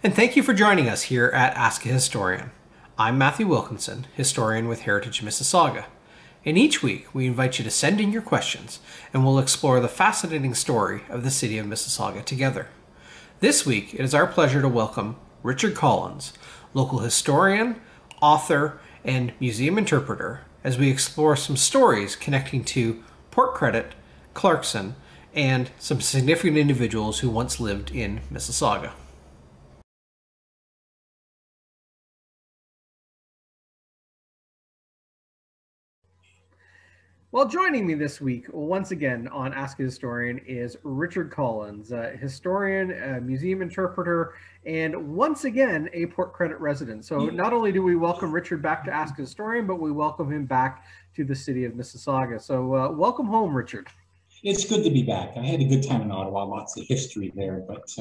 And thank you for joining us here at Ask a Historian. I'm Matthew Wilkinson, historian with Heritage Mississauga. And each week, we invite you to send in your questions, and we'll explore the fascinating story of the city of Mississauga together. This week, it is our pleasure to welcome Richard Collins, local historian, author, and museum interpreter, as we explore some stories connecting to Port Credit, Clarkson, and some significant individuals who once lived in Mississauga. Well, joining me this week, once again on Ask a Historian, is Richard Collins, a historian, a museum interpreter, and once again, a Port Credit resident. So not only do we welcome Richard back to Ask a Historian, but we welcome him back to the city of Mississauga. So welcome home, Richard. It's good to be back. I had a good time in Ottawa, lots of history there, but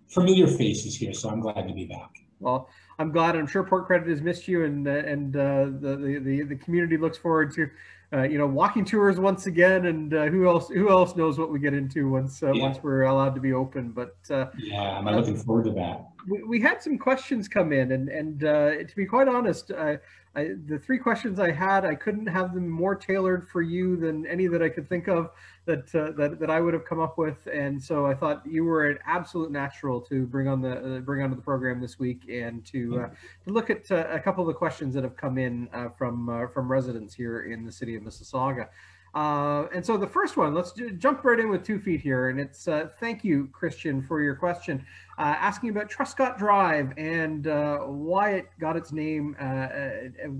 familiar faces here, so I'm glad to be back. Well, I'm glad. I'm sure Port Credit has missed you, and the community looks forward to walking tours once again. And who else knows what we get into once we're allowed to be open. But yeah, I'm looking forward to that. We had some questions come in, and to be quite honest, the three questions I had, I couldn't have them more tailored for you than any that I could think of that I would have come up with. And so I thought you were an absolute natural to bring onto the program this week, and to look at a couple of the questions that have come in from residents here in the city of Mississauga. And so the first one, let's jump right in with 2 feet here. And it's thank you, Christian, for your question, asking about Truscott Drive and why it got its name,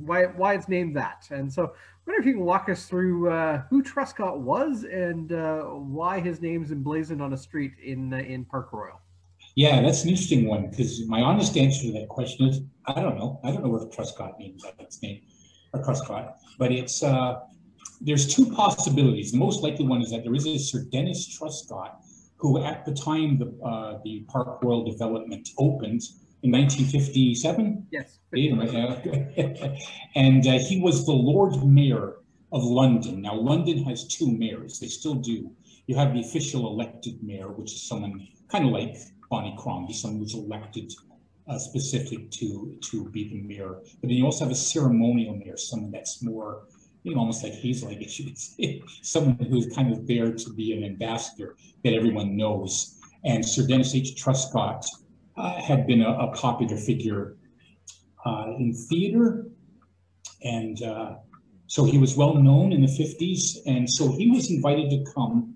why it's named that. And so I wonder if you can walk us through who Truscott was and why his name's emblazoned on a street in Park Royal. Yeah, that's an interesting one, because my honest answer to that question is I don't know. I don't know where Truscott means its name, or Truscott, but it's there's two possibilities. The most likely one is that there is a Sir Dennis Truscott, who at the time the Park Royal development opened in 1957. Yes. And he was the Lord Mayor of London. Now, London has two mayors. They still do. You have the official elected mayor, which is someone kind of like Bonnie Crombie, someone who's elected specific to be the mayor. But then you also have a ceremonial mayor, someone that's more, almost like Hazel, I guess you could say, someone who's kind of there to be an ambassador that everyone knows. And Sir Dennis H. Truscott had been a popular figure in theater, and so he was well known in the 50s. And so he was invited to come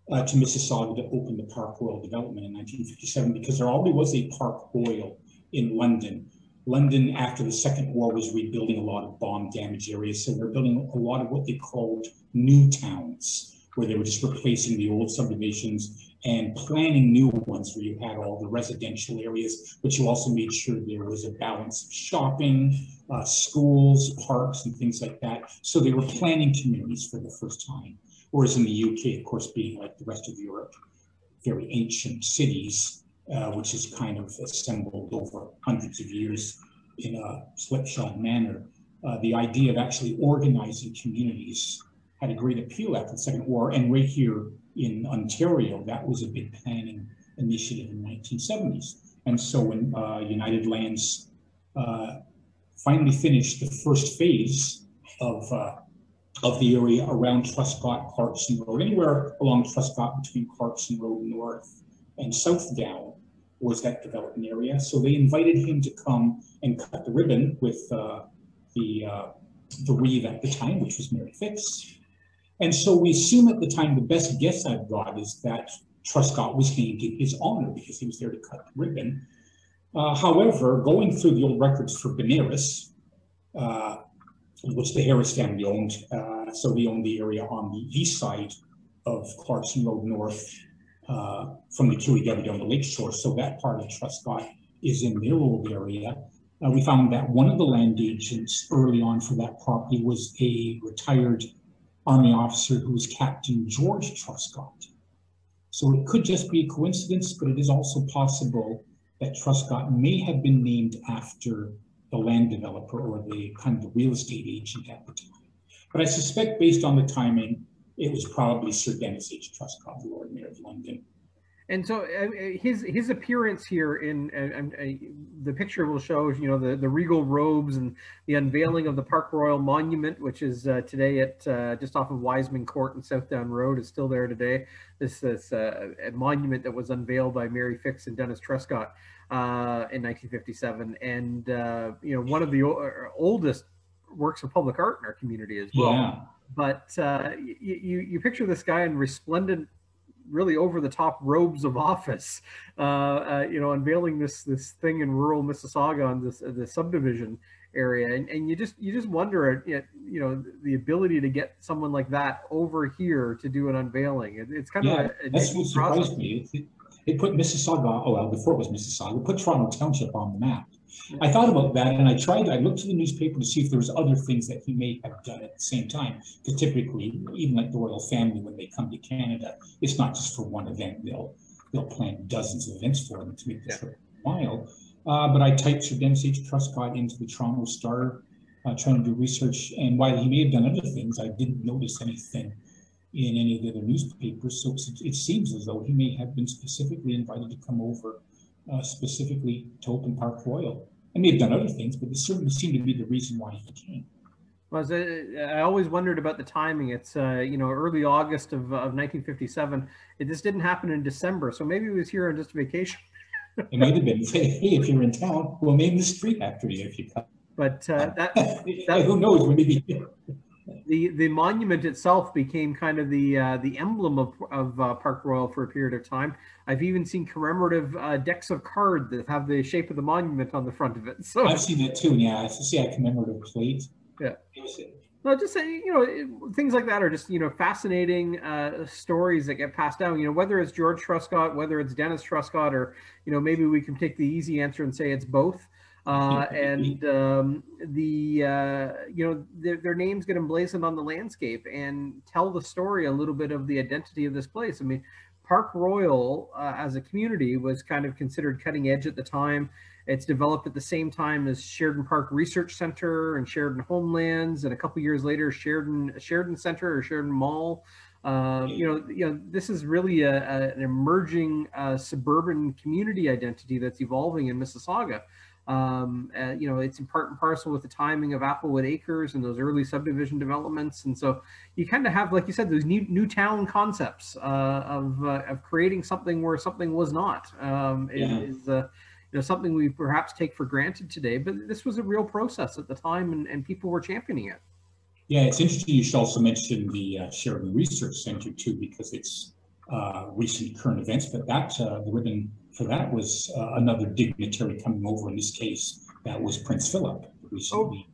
to Mississauga to open the Park Royal development in 1957, because there already was a Park Royal in London. London, after the Second War, was rebuilding a lot of bomb-damaged areas, so they're building a lot of what they called new towns, where they were just replacing the old subdivisions and planning new ones where you had all the residential areas, but you also made sure there was a balance of shopping, schools, parks, and things like that. So they were planning communities for the first time. Whereas in the UK, of course, being like the rest of Europe, very ancient cities, which is kind of assembled over hundreds of years in a slipshod manner. The idea of actually organizing communities had a great appeal after the Second War. And right here in Ontario, that was a big planning initiative in the 1970s. And so when United Lands finally finished the first phase of the area around Truscott, Clarkson Road, anywhere along Truscott between Clarkson Road North and South Down was that development area. So they invited him to come and cut the ribbon with the reeve at the time, which was Mary Fix. And so we assume at the time, the best guess I've got is that Truscott was named in his honor because he was there to cut the ribbon. However, going through the old records for Benares, which the Harris family owned, so they owned the area on the east side of Clarkson Road North, from the QEW down the lakeshore. So that part of Truscott is in their old area. We found that one of the land agents early on for that property was a retired Army officer who was Captain George Truscott. So it could just be a coincidence, but it is also possible that Truscott may have been named after the land developer or the kind of the real estate agent at the time. But I suspect, based on the timing, it was probably Sir Dennis H. Truscott, the Lord Mayor of London. And so his appearance here in the picture will show, you know, the regal robes and the unveiling of the Park Royal Monument, which is today at just off of Wiseman Court and Southdown Road, is still there today. This is a monument that was unveiled by Mary Fix and Dennis Truscott in 1957, and you know, one of the oldest works of public art in our community as well. Yeah. But you picture this guy in resplendent, really over the top robes of office, you know, unveiling this thing in rural Mississauga on the subdivision area, and you just wonder, you know, the ability to get someone like that over here to do an unveiling. It's kind of that's what surprised me. It put Mississauga, oh well, before it was Mississauga, put Toronto Township on the map. I thought about that, and I looked to the newspaper to see if there was other things that he may have done at the same time. Because typically, even like the royal family, when they come to Canada, it's not just for one event. They'll plan dozens of events for them to make the trip worthwhile. But I typed Sir Dennis H. Truscott into the Toronto Star, trying to do research. And while he may have done other things, I didn't notice anything in any of the other newspapers. So it seems as though he may have been specifically invited to come over, specifically to open Park Royal. I may have done other things, but it certainly seemed to be the reason why he came. Well, I always wondered about the timing. It's you know, early August of 1957. This didn't happen in December, so maybe he was here on just vacation. It might have been, say, hey, if you're in town, we'll name the street after you if you come. But that who knows? Maybe the monument itself became kind of the emblem of Park Royal for a period of time. I've even seen commemorative decks of cards that have the shape of the monument on the front of it. So I've seen that too. Yeah, I see a commemorative plate. Yeah. No, just saying, you know, things like that are just, you know, fascinating stories that get passed down. You know, whether it's George Truscott, whether it's Dennis Truscott, or, you know, maybe we can take the easy answer and say it's both. And you know, their names get emblazoned on the landscape and tell the story a little bit of the identity of this place. I mean, Park Royal as a community was kind of considered cutting edge at the time. It's developed at the same time as Sheridan Park Research Center and Sheridan Homelands, and a couple years later, Sheridan Center or Sheridan Mall. You know, this is really an emerging suburban community identity that's evolving in Mississauga. You know, it's in part and parcel with the timing of Applewood Acres and those early subdivision developments. And so you kind of have, like you said, those new town concepts of creating something where something was not. Is you know, something we perhaps take for granted today, but this was a real process at the time, and people were championing it. Yeah, it's interesting you should also mention the Sheridan Research Center too, because it's recent current events, but that the ribbon for that was another dignitary coming over. In this case, that was Prince Philip recently,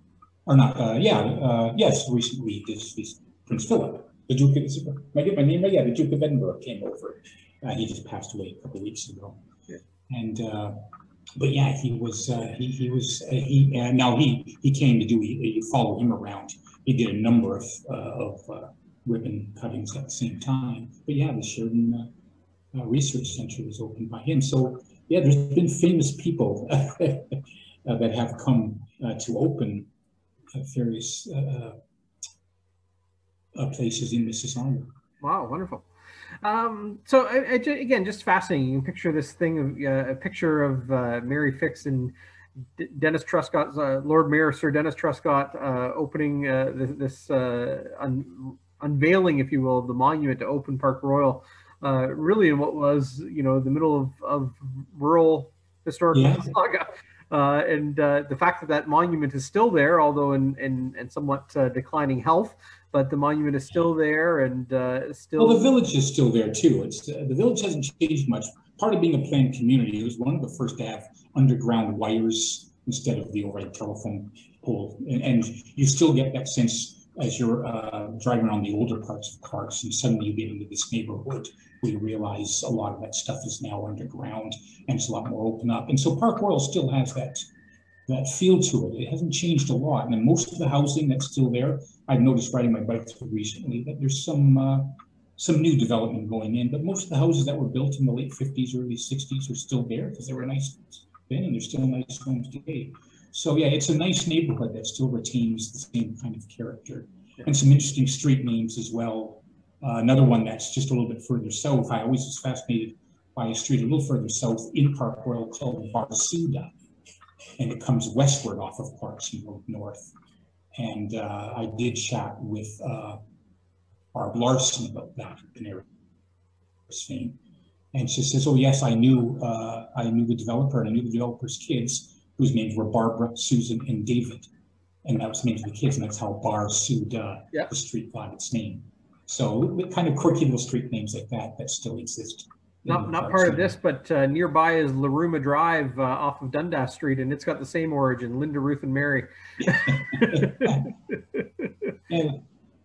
or not? Yes, recently this Prince Philip, the Duke of, am I getting my name right? Yeah, the Duke of Edinburgh came over. He just passed away a couple of weeks ago, and but yeah, he came to do. You follow him around. He did a number of ribbon cuttings at the same time. But yeah, the Sheridan Research Center was opened by him. So yeah, there's been famous people that have come to open various places in Mississauga. Wow, wonderful. So again, just fascinating. You can picture this thing of a picture of Mary Fix and Dennis Truscott's Lord Mayor Sir Dennis Truscott opening this unveiling, if you will, of the monument to open Park Royal, really in what was, you know, the middle of rural historic Mississauga. And the fact that monument is still there, although in somewhat declining health, but the monument is still there, and still. Well, the village is still there too. It's the village hasn't changed much. Part of being a planned community, it was one of the first to have underground wires instead of the overhead telephone pole, and you still get that sense as you're driving around the older parts of Clark's, and suddenly you get into this neighborhood where you realize a lot of that stuff is now underground and it's a lot more open up. And so Park Royal still has that feel to it. It hasn't changed a lot. And then most of the housing that's still there, I've noticed riding my bike through recently that there's some new development going in, but most of the houses that were built in the late 50s, early 60s are still there because they were nice then, and they're still nice homes today. So yeah, it's a nice neighborhood that still retains the same kind of character, and some interesting street names as well. Another one that's just a little bit further south, I always was fascinated by a street a little further south in Park Royal called Barsuda, and it comes westward off of Clarkson Road North. And I did chat with Barb Larson about that, Canary fame. And she says, "Oh yes, I knew the developer, and I knew the developer's kids, whose names were Barbara, Susan, and David, and that was the names of the kids, and that's how Barsuda, the street, got its name." So kind of quirky little street names like that still exist. Not part of this, but nearby is Laruma Drive off of Dundas Street, and it's got the same origin: Linda, Ruth, and Mary.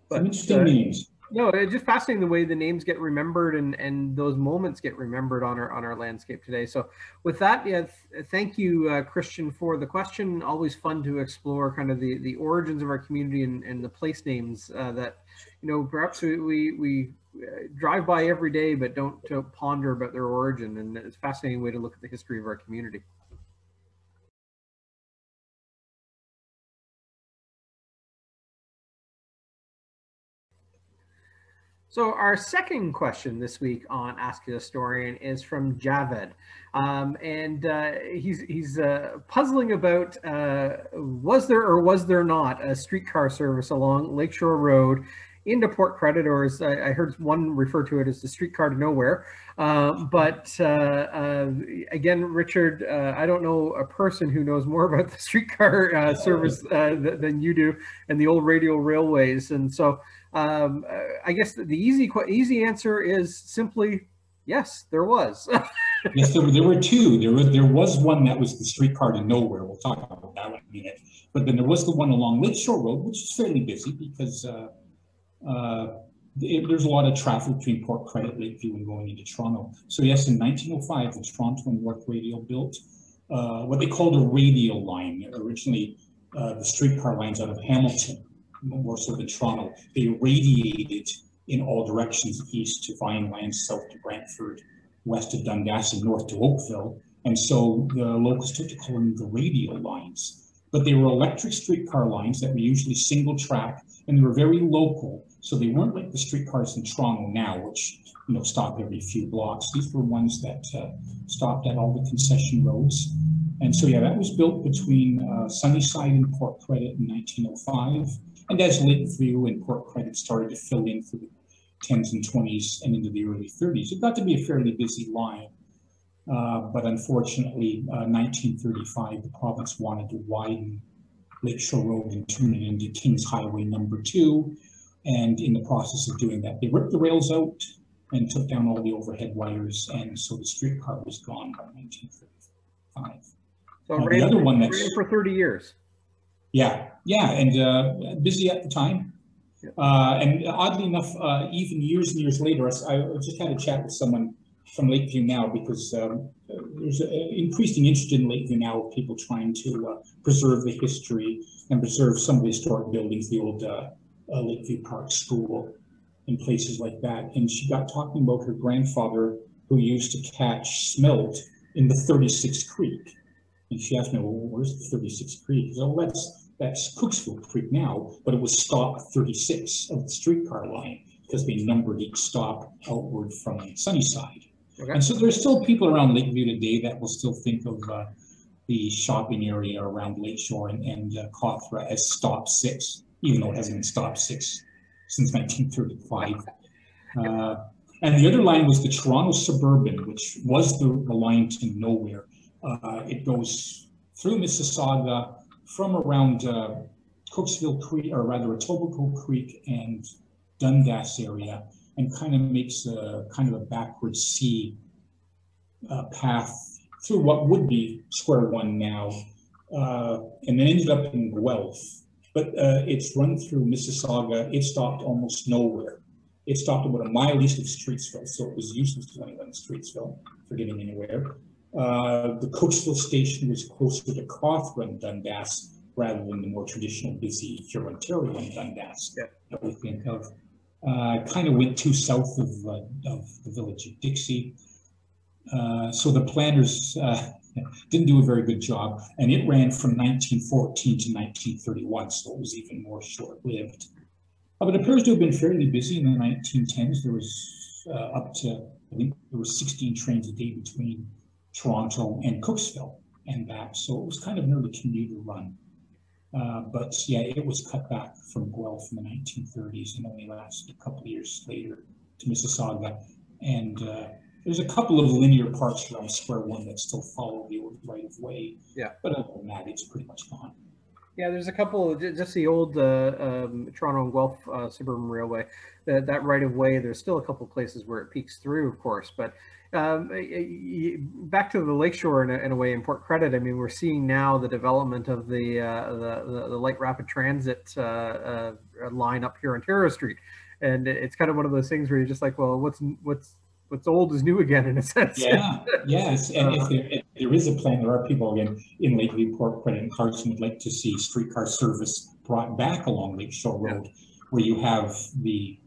Some interesting names. No, it's just fascinating the way the names get remembered and those moments get remembered on our landscape today. So with that, yeah, thank you, Christian, for the question. Always fun to explore kind of the origins of our community and the place names that, you know, perhaps we drive by every day, but don't ponder about their origin. And it's a fascinating way to look at the history of our community. So our second question this week on Ask a Historian is from Javed, and he's puzzling about was there or was there not a streetcar service along Lakeshore Road into Port Credit, or as I heard one refer to it as the streetcar to nowhere. But again, Richard, I don't know a person who knows more about the streetcar service than you do, and the old radio railways. And so I guess the easy answer is simply yes, there was. Yes, there were two. There was one that was the streetcar to nowhere. We'll talk about that in a minute. But then there was the one along Lakeshore Road, which is fairly busy because there's a lot of traffic between Port Credit, Lakeview, and going into Toronto. So yes, in 1905, the Toronto and York Radio built what they called a radial line. Originally, the streetcar lines out of Hamilton, more so than Toronto, they radiated in all directions, east to Vineland, south to Brantford, west to Dundas, and north to Oakville. And so the locals took to calling them the radial lines. But they were electric streetcar lines that were usually single track, and they were very local. So they weren't like the streetcars in Toronto now, which, you know, stop every few blocks. These were ones that stopped at all the concession roads. And so, yeah, that was built between Sunnyside and Port Credit in 1905. And as Lakeview and Port Credit started to fill in for the 10s and 20s and into the early 30s, it got to be a fairly busy line. But unfortunately, 1935, the province wanted to widen Lakeshore Road and turn it into King's Highway number 2. And in the process of doing that, they ripped the rails out and took down all the overhead wires. And so the streetcar was gone by 1935. So the other one that's ran for 30 years. Yeah, and busy at the time. And oddly enough, even years and years later, I just had a chat with someone from Lakeview now, because there's an increasing interest in Lakeview now of people trying to preserve the history and preserve some of the historic buildings, the old Lakeview Park School and places like that. And she got talking about her grandfather who used to catch smelt in the 36th Creek. And she asked me, well, where's the 36th Creek? So that's Cooksville Creek now, but it was stop 36 of the streetcar line because they numbered each stop outward from Sunnyside. Okay. And so there's still people around Lakeview today that will still think of the shopping area around Lakeshore and Cawthra as stop 6, even though it hasn't been stop 6 since 1935. And the other line was the Toronto Suburban, which was the line to nowhere. It goes through Mississauga from around Cooksville Creek, or rather Etobicoke Creek and Dundas area, and kind of makes a kind of a backward C path through what would be Square One now, and then ended up in Guelph. But it's run through Mississauga. It stopped almost nowhere. It stopped about a mile east of Streetsville, so it was useless to anyone in Streetsville for getting anywhere. The Cooksville station was closer to Cawthra and Dundas rather than the more traditional busy Hurontario and Dundas that we think of. Kind of went too south of the village of Dixie. So the planners didn't do a very good job, and it ran from 1914 to 1931, so it was even more short-lived. But it appears to have been fairly busy in the 1910s. There was up to I think there were 16 trains a day between Toronto and Cooksville and back. So it was kind of an early commuter run. But yeah, it was cut back from Guelph in the 1930s and only lasted a couple of years later to Mississauga. And there's a couple of linear parts around Square One that still follow the old right of way. Yeah. But other than that, it's pretty much gone. Yeah, there's a couple, just the old Toronto and Guelph Suburban Railway, that right of way, there's still a couple of places where it peaks through, of course. But back to the Lakeshore in a way, in Port Credit, I mean, we're seeing now the development of the light rapid transit line up here on Ontario Street. And it's kind of one of those things where you're just like, well, what's old is new again, in a sense. Yeah, yes. And if there is a plan, there are people again in Lakeview, Port Credit, and Carson would like to see streetcar service brought back along Lakeshore Road, where you have the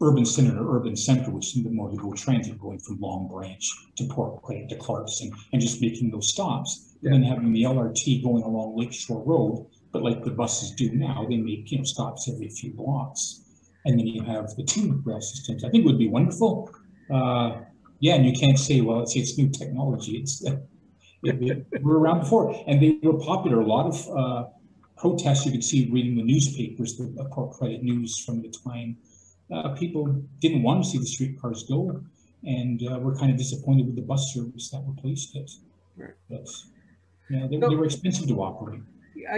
urban center or urban center, which is more to go transit going from Long Branch to Port Credit to Clarkson, and just making those stops. And then having the LRT going along Lakeshore Road, but like the buses do now, they make stops every few blocks. And then you have the two rail systems. I think it would be wonderful. Yeah, and you can't say, well, it's new technology. We're around before, and they were popular. A lot of protests you could see reading the newspapers, the Port Credit news from the time. People didn't want to see the streetcars go, and were kind of disappointed with the bus service that replaced it. Right. But yeah, they were expensive to operate.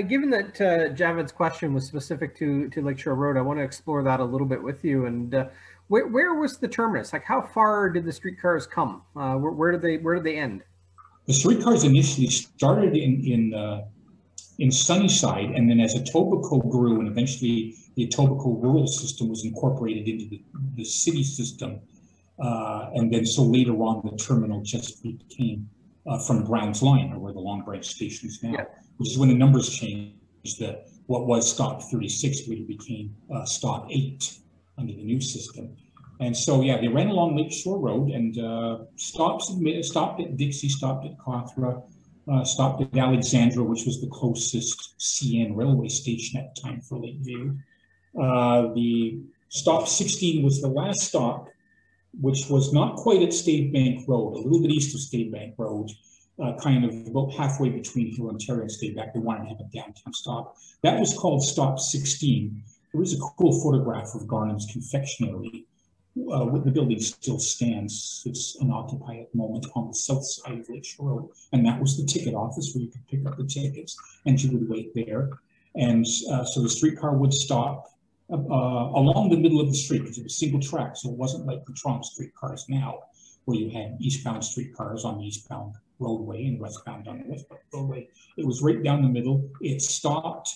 Given that Javed's question was specific to Lakeshore Road, I want to explore that a little bit with you. And where was the terminus? Like, how far did the streetcars come? Where did they end? The streetcars initially started in Sunnyside, and then as Etobicoke grew, and eventually the Etobicoke rural system was incorporated into the city system, and then so later on the terminal just became from Brown's Line, or where the Long Branch station is now, which is when the numbers changed. What was stop 36 later became stop 8 under the new system. And so, yeah, they ran along Lakeshore Road and stopped at Dixie, stopped at Cawthra, stopped at Alexandra, which was the closest CN railway station at the time for Lakeview. The stop 16 was the last stop, which was not quite at Stavebank Road, a little bit east of Stavebank Road, kind of about halfway between here, Ontario and Stavebank. They wanted to have a downtown stop. That was called stop 16. There is a cool photograph of Garnham's Confectionery. The building still stands. It's unoccupied at the moment on the south side of Lakeshore Road. And that was the ticket office where you could pick up the tickets, and you would wait there. And so the streetcar would stop along the middle of the street, because it was single track. So it wasn't like the Toronto streetcars now, where you had eastbound streetcars on the eastbound roadway and westbound on the westbound roadway. It was right down the middle. It stopped.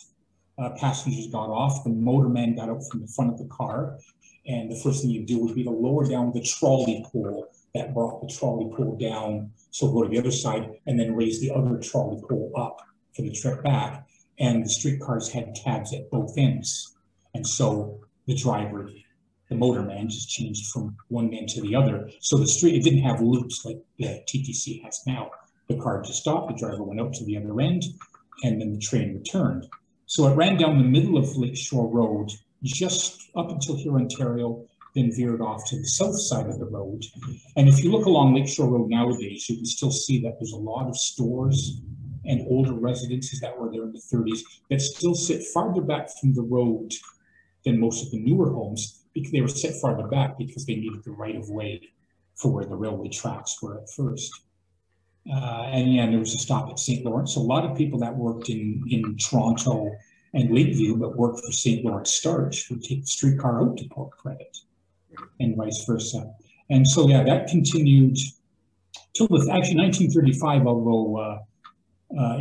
Passengers got off. The motorman got out from the front of the car. And the first thing you do would be to lower down the trolley pole that brought the trolley pole down. So go to the other side and then raise the other trolley pole up for the trip back. And the streetcars had tabs at both ends. And so the driver, the motorman, just changed from one end to the other. So the street, it didn't have loops like the TTC has now. The car just stopped, the driver went out to the other end, and then the train returned. So it ran down the middle of Lakeshore Road, just up until here, Ontario, then veered off to the south side of the road. And if you look along Lakeshore Road nowadays, you can still see that there's a lot of stores and older residences that were there in the 30s that still sit farther back from the road than most of the newer homes, because they were set farther back because they needed the right of way for where the railway tracks were at first. And yeah, there was a stop at St. Lawrence. So a lot of people that worked in Toronto and Lakeview, but worked for St. Lawrence Starch, would take the streetcar out to Port Credit, and vice versa. And so, yeah, that continued till actually 1935, although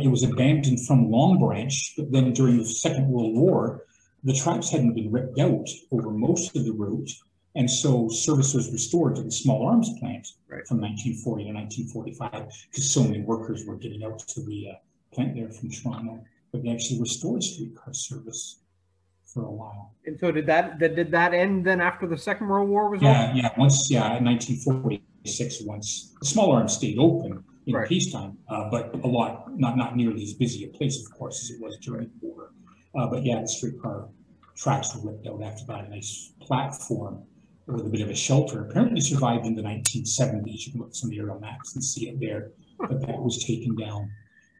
it was abandoned from Long Branch. But then during the Second World War, the tracks hadn't been ripped out over most of the route. And so service was restored to the small arms plant from 1940 to 1945, because so many workers were getting out to the plant there from Toronto. But they actually restored streetcar service for a while. And so did that end then after the Second World War was over? Yeah, in 1946, once the small arms stayed open in peacetime, but a lot, not nearly as busy a place, of course, as it was during the war. But yeah, the streetcar tracks were ripped out after that, a nice platform. with a bit of a shelter. Apparently survived in the 1970s. You can look at some of the aerial maps and see it there, but that was taken down.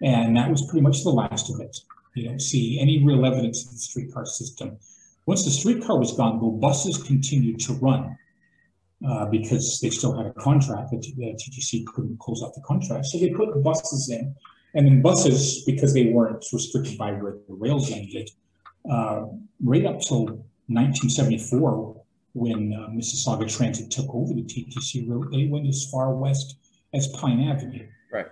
And that was pretty much the last of it. You don't see any real evidence of the streetcar system. Once the streetcar was gone, the buses continued to run because they still had a contract. The TTC couldn't close off the contract. So they put buses in. And then buses, because they weren't restricted by where the rails ended, right up till 1974, when Mississauga Transit took over the TTC route, they went as far west as Pine Avenue. Right.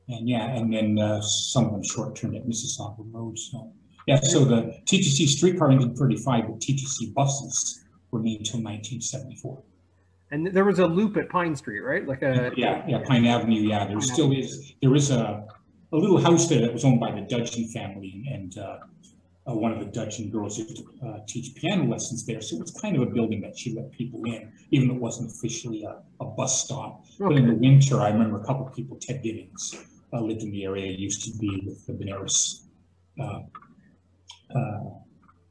And yeah, and then some of them short-term at Mississauga Road. So yeah, so the TTC streetcar ended in 35, but TTC buses remained until 1974. And there was a loop at Pine Street, right? Like a Pine Avenue. Yeah, there still is. There is a little house there that was owned by the Dudgeon family, and one of the Dudgeon girls used to teach piano lessons there. So it was kind of a building that she let people in, even though it wasn't officially a bus stop. Okay. But in the winter, I remember a couple of people, Ted Giddings, lived in the area, used to be with the Benares,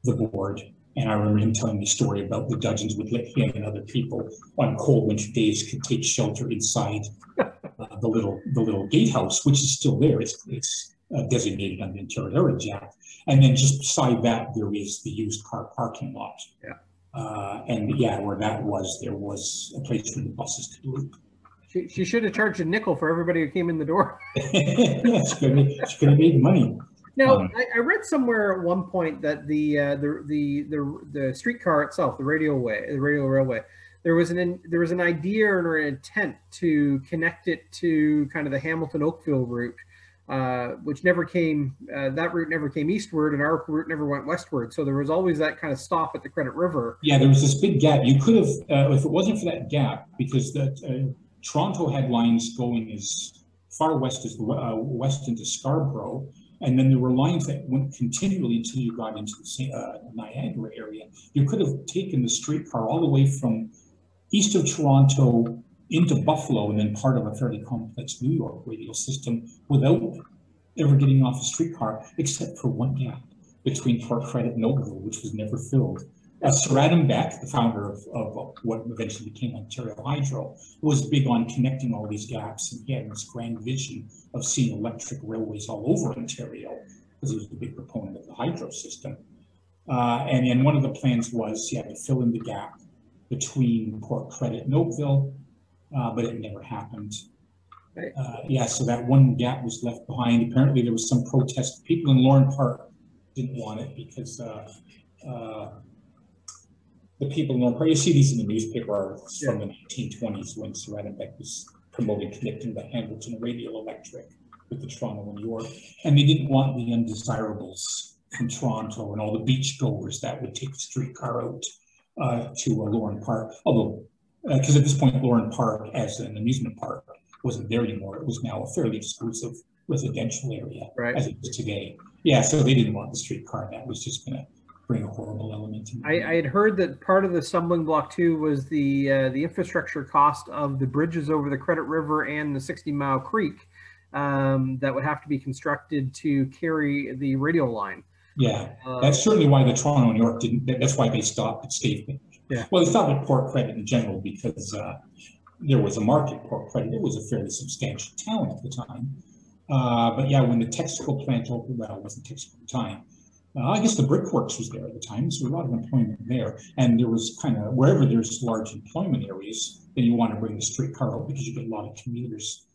the board. And I remember him telling me a story about the Dudgeons would let him and other people on cold winter days could take shelter inside the little gatehouse, which is still there. It's designated on the Interior Heritage Act. And then just beside that, there is the used car parking lot. Yeah. And yeah, where that was, there was a place for the buses to loop. She should have charged a nickel for everybody who came in the door. Yeah, she could have made money. Now, I read somewhere at one point that the streetcar itself, the Radioway, the Radial Railway, there was an idea or an intent to connect it to kind of the Hamilton Oakville route, which never came. That route never came eastward, and our route never went westward. So there was always that kind of stop at the Credit River. Yeah, there was this big gap. You could have, if it wasn't for that gap, because Toronto had lines going as far west as west into Scarborough. And then there were lines that went continually until you got into the Niagara area. You could have taken the streetcar all the way from east of Toronto into Buffalo and then part of a fairly complex New York radial system without ever getting off a streetcar, except for one gap between Port Credit and Oakville, which was never filled. Sir Adam Beck, the founder of what eventually became Ontario Hydro, was big on connecting all these gaps, and he had this grand vision of seeing electric railways all over Ontario, because he was a big proponent of the hydro system. And then one of the plans was, to fill in the gap between Port Credit and Oakville, but it never happened. So that one gap was left behind. Apparently there was some protest. People in Lorne Park didn't want it because the people in Lorne Park, you see these in the newspaper articles from the 1920s when Sir Adam Beck was promoting connecting the Hamilton Radial Electric with the Toronto and York. And they didn't want the undesirables from Toronto and all the beachgoers that would take the streetcar out to Lorne Park. Although, because at this point, Lorne Park as an amusement park wasn't there anymore. It was now a fairly exclusive residential area, as it is today. Yeah, so they didn't want the streetcar. That was just going to bring a horrible element. I had heard that part of the stumbling block too was the infrastructure cost of the bridges over the Credit River and the 60 Mile Creek that would have to be constructed to carry the radial line. Yeah, that's certainly why the Toronto and York didn't. That's why they stopped at Stavely. Yeah. Well, they stopped at Port Credit in general because there was a market. Port Credit, it was a fairly substantial town at the time. But yeah, when the textile plant opened, well, it wasn't textile at the time. I guess the brickworks was there at the time, so a lot of employment there. And there was kind of, wherever there's large employment areas, then you want to bring the streetcar out because you get a lot of commuters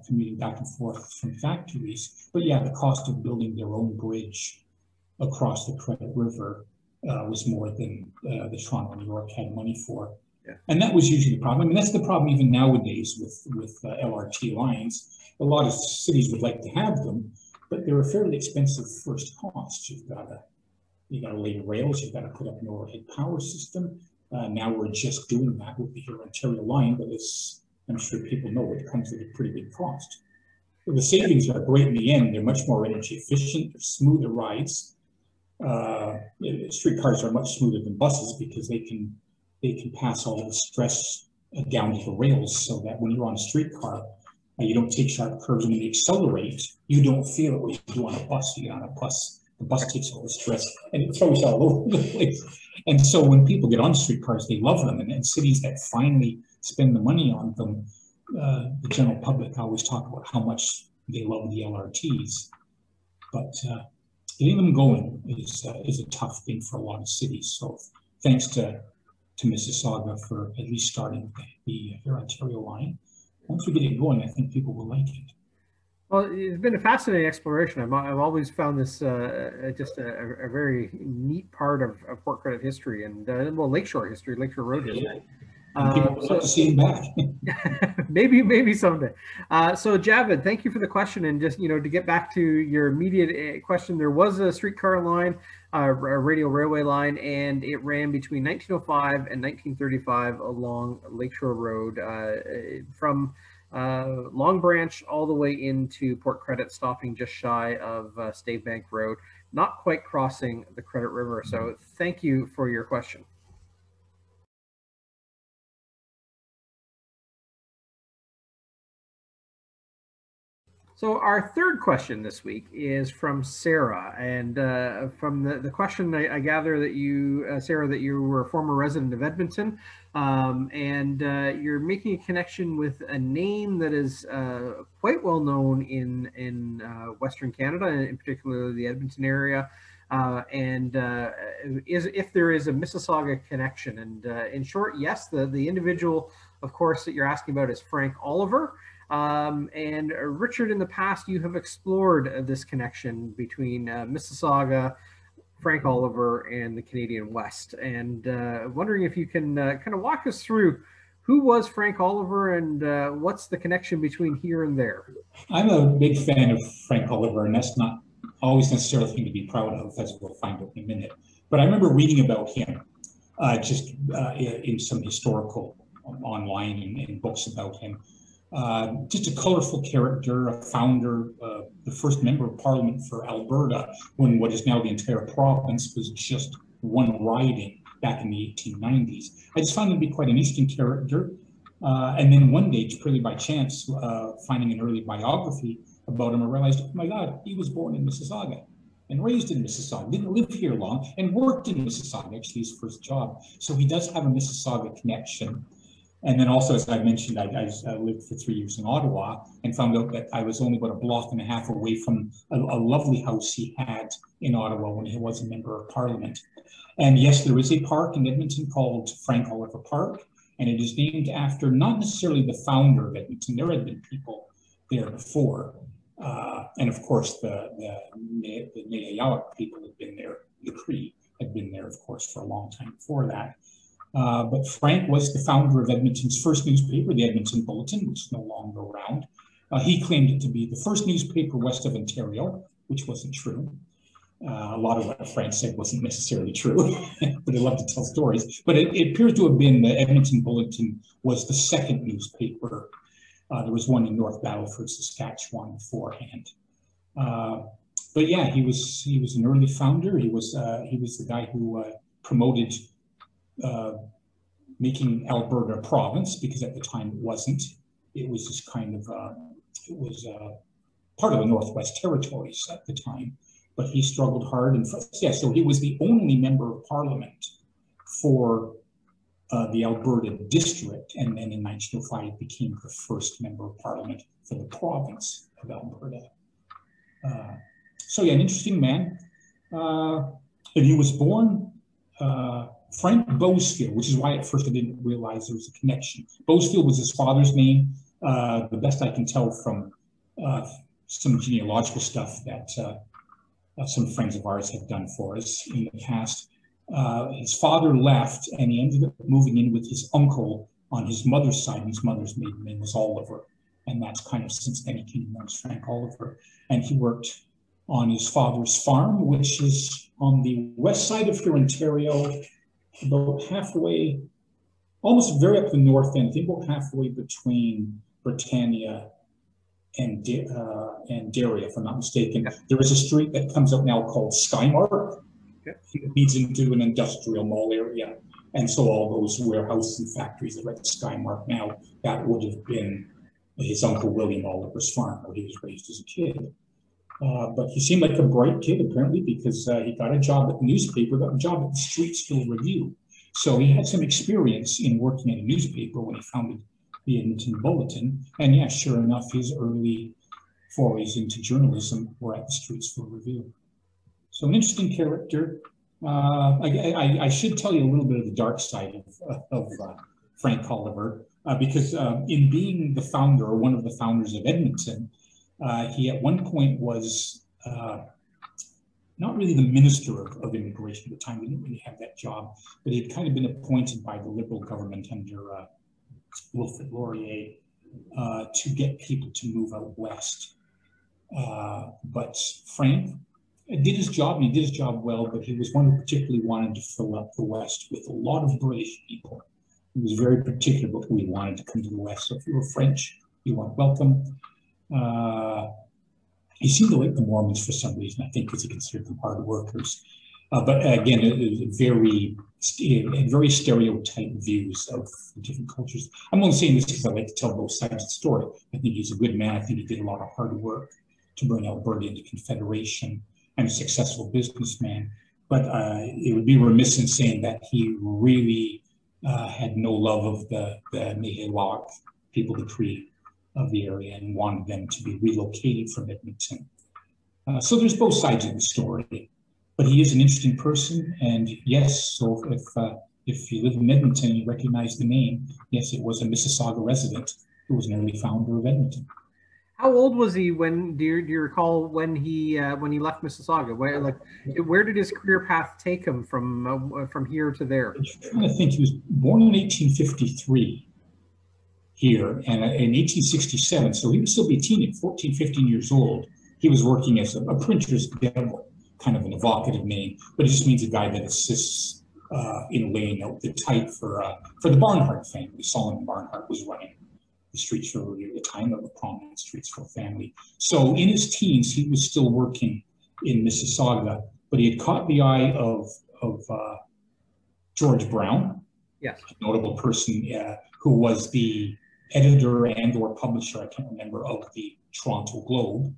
commuting back and forth from factories. But yeah, the cost of building their own bridge across the Credit River was more than the Toronto and New York had money for. Yeah. And that was usually the problem. I mean, that's the problem even nowadays with LRT lines. A lot of cities would like to have them, but they're a fairly expensive first cost. You got to lay rails, you've got to put up an overhead power system. Now we're just doing that with the Ontario line, but I'm sure people know it comes at a pretty big cost. The savings are great in the end. They're much more energy efficient, they're smoother rides. Streetcars are much smoother than buses because they can pass all the stress down to the rails, so that when you're on a streetcar, you don't take sharp curves. When you accelerate, you don't feel it when you do on a bus. You get on a bus, The bus takes all the stress and it throws you all over the place. And so when people get on streetcars, they love them. And cities that finally spend the money on them, the general public always talk about how much they love the LRTs. But getting them going is a tough thing for a lot of cities. So thanks to Mississauga for at least starting the Air Ontario line. Once we get it going, I think people will like it. Well, it's been a fascinating exploration. I've always found this just a very neat part of Port Credit history and well, Lakeshore history, Lakeshore Road history. People would love to see him back. maybe someday. So Javid, thank you for the question. And just, to get back to your immediate question, there was a streetcar line, a radial railway line, and it ran between 1905 and 1935 along Lakeshore Road from Long Branch all the way into Port Credit, stopping just shy of Stave Bank Road, not quite crossing the Credit River. So thank you for your question. So our third question this week is from Sarah, and from the question, I gather that you, Sarah, that you were a former resident of Edmonton, and you're making a connection with a name that is quite well known in Western Canada, and in particular the Edmonton area, and if there is a Mississauga connection. And in short, yes, the individual, of course, that you're asking about is Frank Oliver. And Richard, in the past, you have explored this connection between Mississauga, Frank Oliver, and the Canadian West. And wondering if you can kind of walk us through who was Frank Oliver and what's the connection between here and there? I'm a big fan of Frank Oliver, and that's not always necessarily a thing to be proud of, as we'll find out in a minute. But I remember reading about him in some historical online and books about him. Just a colorful character, a founder, the first member of parliament for Alberta, when what is now the entire province was just one riding back in the 1890s. I just found him to be quite an interesting character. And then one day, purely by chance, finding an early biography about him, I realized, oh my God, he was born in Mississauga and raised in Mississauga, didn't live here long, and worked in Mississauga, actually his first job. So he does have a Mississauga connection. And then also, as I mentioned, I lived for 3 years in Ottawa and found out that I was only about a block and a half away from a lovely house he had in Ottawa when he was a member of parliament. And yes, there is a park in Edmonton called Frank Oliver Park, and it is named after not necessarily the founder of Edmonton. There had been people there before. And of course, the Neayawak people had been there, the Cree had been there, of course, for a long time before that. But Frank was the founder of Edmonton's first newspaper, the Edmonton Bulletin, which is no longer around. He claimed it to be the first newspaper west of Ontario, which wasn't true. A lot of what Frank said wasn't necessarily true, but I love to tell stories. But it appears to have been the Edmonton Bulletin was the second newspaper. There was one in North Battleford, Saskatchewan beforehand. But yeah, he was an early founder. He was the guy who promoted making Alberta a province, because at the time it wasn't. It was just kind of part of the Northwest Territories at the time. But he struggled hard, and so he was the only member of parliament for the Alberta district, and then in 1905 became the first member of parliament for the province of Alberta. So yeah, an interesting man. And he was born Frank Boesfield, which is why at first I didn't realize there was a connection. Boesfield was his father's name. The best I can tell from some genealogical stuff that some friends of ours have done for us in the past. His father left, and he ended up moving in with his uncle on his mother's side. His mother's maiden name was Oliver, and that's kind of since then he came known as Frank Oliver. And he worked on his father's farm, which is on the west side of here, Ontario, about halfway, almost very up the north end, I think about halfway between Britannia and Derry, if I'm not mistaken. There is a street that comes up now called Skymark. It leads into an industrial mall area. And so all those warehouses and factories that are at Skymark now, that would have been his uncle William Oliver's farm, where he was raised as a kid. But he seemed like a bright kid, apparently, because he got a job at the newspaper, got a job at the Streetsville Review. So he had some experience in working at a newspaper when he founded the Edmonton Bulletin. And yeah, sure enough, his early forays into journalism were at the Streetsville Review. So an interesting character. I should tell you a little bit of the dark side of Frank Oliver, because in being the founder, or one of the founders of Edmonton, he at one point was not really the minister of immigration at the time. He didn't really have that job, but he had kind of been appointed by the Liberal government under Wilfrid Laurier to get people to move out west. But Frank did his job, and he did his job well, but he was one who particularly wanted to fill up the West with a lot of British people. He was very particular about who he wanted to come to the West. So if you were French, you weren't welcome. He seemed to like the Mormons for some reason, I think because he considered them hard workers. But again, very stereotyped views of different cultures. I'm only saying this because I like to tell both sides of the story. I think he's a good man. I think he did a lot of hard work to bring Alberta into Confederation, and a successful businessman. But it would be remiss in saying that he really had no love of the Nihilwak people, the Cree of the area, and wanted them to be relocated from Edmonton. So there's both sides of the story. But he is an interesting person, and yes, so if you live in Edmonton and you recognize the name, yes, it was a Mississauga resident who was an early founder of Edmonton. How old was he when? Do you recall when he left Mississauga? Where did his career path take him from here to there? I'm trying to think. He was born in 1853 here, and in 1867, so he would still be 14, 15 years old. He was working as a printer's devil, kind of an evocative name, but it just means a guy that assists in laying out the type for the Barnhart family. Solomon Barnhart was running the Streetsville Review at the time, of a prominent Streetsville family. So in his teens, he was still working in Mississauga, but he had caught the eye of George Brown, yes, a notable person who was the editor and or publisher, I can't remember, of the Toronto Globe.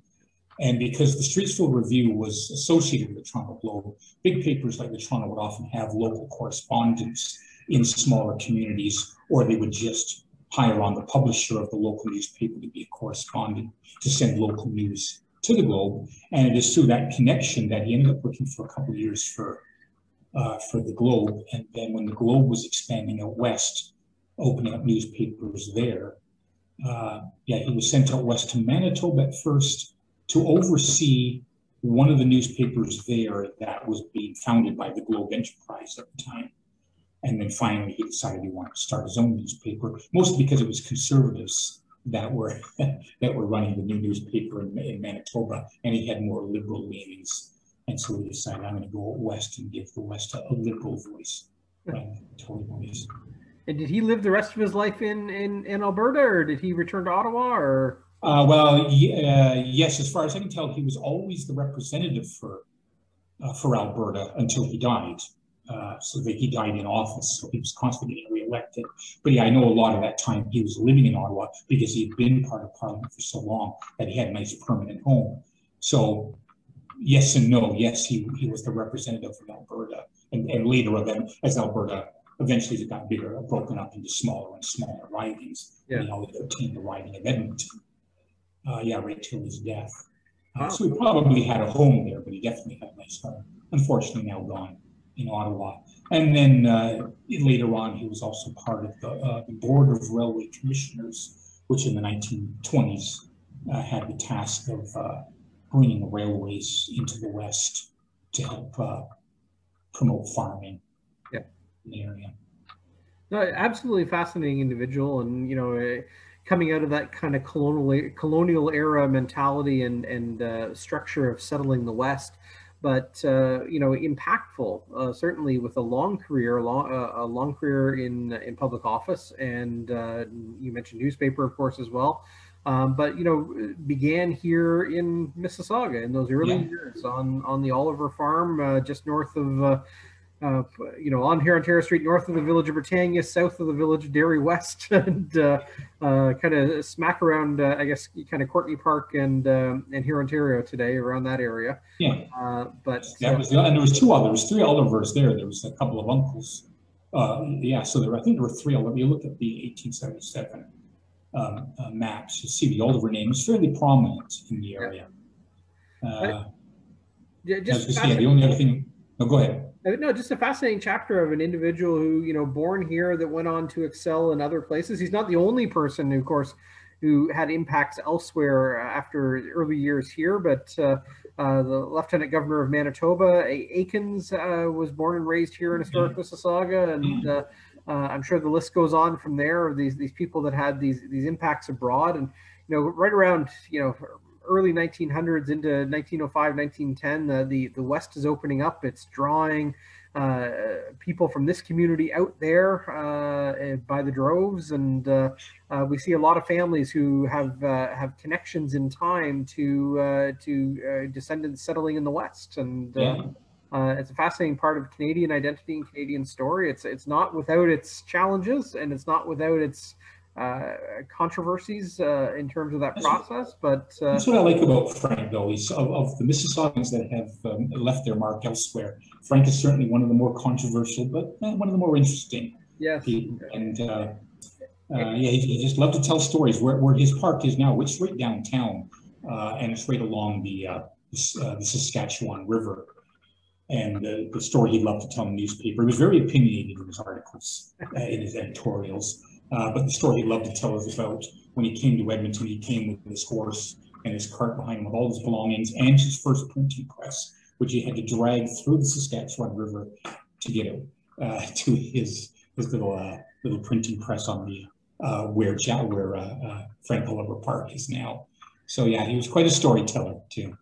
And because the Streetsville Review was associated with the Toronto Globe, big papers like the Toronto would often have local correspondents in smaller communities, or they would just hire on the publisher of the local newspaper to be a correspondent to send local news to the Globe. And it is through that connection that he ended up working for a couple of years for the Globe. And then when the Globe was expanding out west, opening up newspapers there, he was sent out west to Manitoba at first to oversee one of the newspapers there that was being founded by the Globe Enterprise at the time. And then finally, he decided he wanted to start his own newspaper, mostly because it was conservatives that were running the new newspaper in Manitoba, and he had more liberal leanings. And so he decided, I'm going to go west and give the West a liberal voice, Tory voice. And did he live the rest of his life in Alberta, or did he return to Ottawa? Or yes, as far as I can tell, he was always the representative for Alberta until he died. So that he died in office, so he was constantly getting reelected. But yeah, I know a lot of that time he was living in Ottawa because he had been part of Parliament for so long that he had a nice permanent home. So yes and no. Yes, he was the representative from Alberta, and later then, as Alberta eventually got bigger, broken up into smaller and smaller ridings. Yeah. He always obtained the riding of Edmonton. Right till his death. So he probably had a home there, but he definitely had a nice home. Unfortunately, now gone in Ottawa. And then later on, he was also part of the Board of Railway Commissioners, which in the 1920s had the task of bringing railways into the West to help promote farming in the area. No, absolutely fascinating individual, and coming out of that kind of colonial era mentality and structure of settling the West. But impactful, certainly with a long career, in public office, and you mentioned newspaper, of course, as well. But began here in Mississauga in those early years on the Oliver farm, just north of on here Ontario Street, north of the village of Britannia, south of the village of Derry West, and kind of smack around, I guess, kind of Courtney Park and here Ontario today, around that area. Yeah. But that was and there was two others, three Olivers there. There was a couple of uncles. So I think there were three Olivers. You look at the 1877 maps, you see the Oliver name is fairly prominent in the area. The only other thing. No, go ahead. No, just a fascinating chapter of an individual who, born here that went on to excel in other places. He's not the only person, of course, who had impacts elsewhere after early years here, but the Lieutenant Governor of Manitoba, Aikens, was born and raised here in historic Mississauga, and I'm sure the list goes on from there of these people that had these impacts abroad, and right around early 1900s into 1905, 1910, the West is opening up. It's drawing people from this community out there by the droves, and we see a lot of families who have connections in time to descendants settling in the West, and it's a fascinating part of Canadian identity and Canadian story. It's not without its challenges, and it's not without its controversies in terms of that process, but that's what I like about Frank, though. He's of the Mississaugans that have left their mark elsewhere. Frank is certainly one of the more controversial, but one of the more interesting people. And he just loved to tell stories. Where his park is now, it's right downtown, and it's right along the Saskatchewan River. And the story he loved to tell in the newspaper. He was very opinionated in his articles, in his editorials. But the story he loved to tell is about when he came to Edmonton. He came with his horse and his cart behind him with all his belongings and his first printing press, which he had to drag through the Saskatchewan River to get out to his little printing press on the where Frank Oliver Park is now. So yeah, he was quite a storyteller too.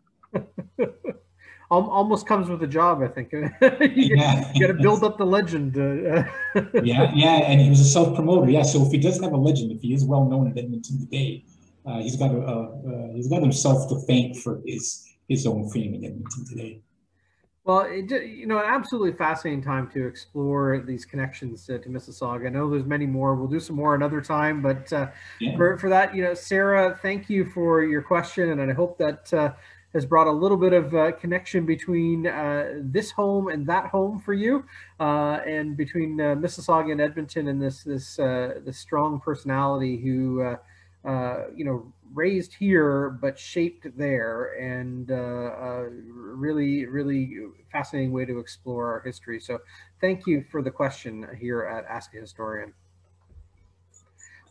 Almost comes with a job, I think. You got to build up the legend. And he was a self-promoter. Yeah, so if he does have a legend, if he is well known in Edmonton today, he's got himself to thank for his own fame in Edmonton today. Well, an absolutely fascinating time to explore these connections to Mississauga. I know there's many more. We'll do some more another time, but for that, Sarah, thank you for your question, and I hope that has brought a little bit of connection between this home and that home for you, and between Mississauga and Edmonton, and this strong personality who raised here but shaped there, and really, really fascinating way to explore our history. So thank you for the question here at Ask a Historian.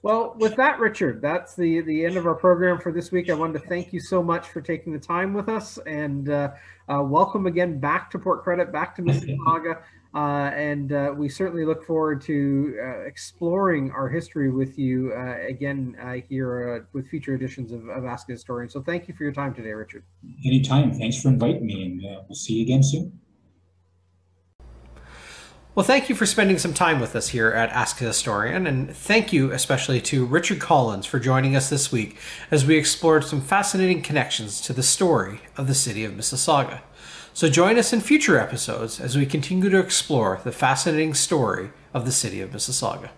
Well, with that, Richard, that's the end of our program for this week. I wanted to thank you so much for taking the time with us, and welcome again back to Port Credit, back to Mississauga. And we certainly look forward to exploring our history with you again here with future editions of Ask a Historian. So thank you for your time today, Richard. Anytime. Thanks for inviting me, and we'll see you again soon. Well, thank you for spending some time with us here at Ask a Historian, and thank you especially to Richard Collins for joining us this week as we explored some fascinating connections to the story of the city of Mississauga. So join us in future episodes as we continue to explore the fascinating story of the city of Mississauga.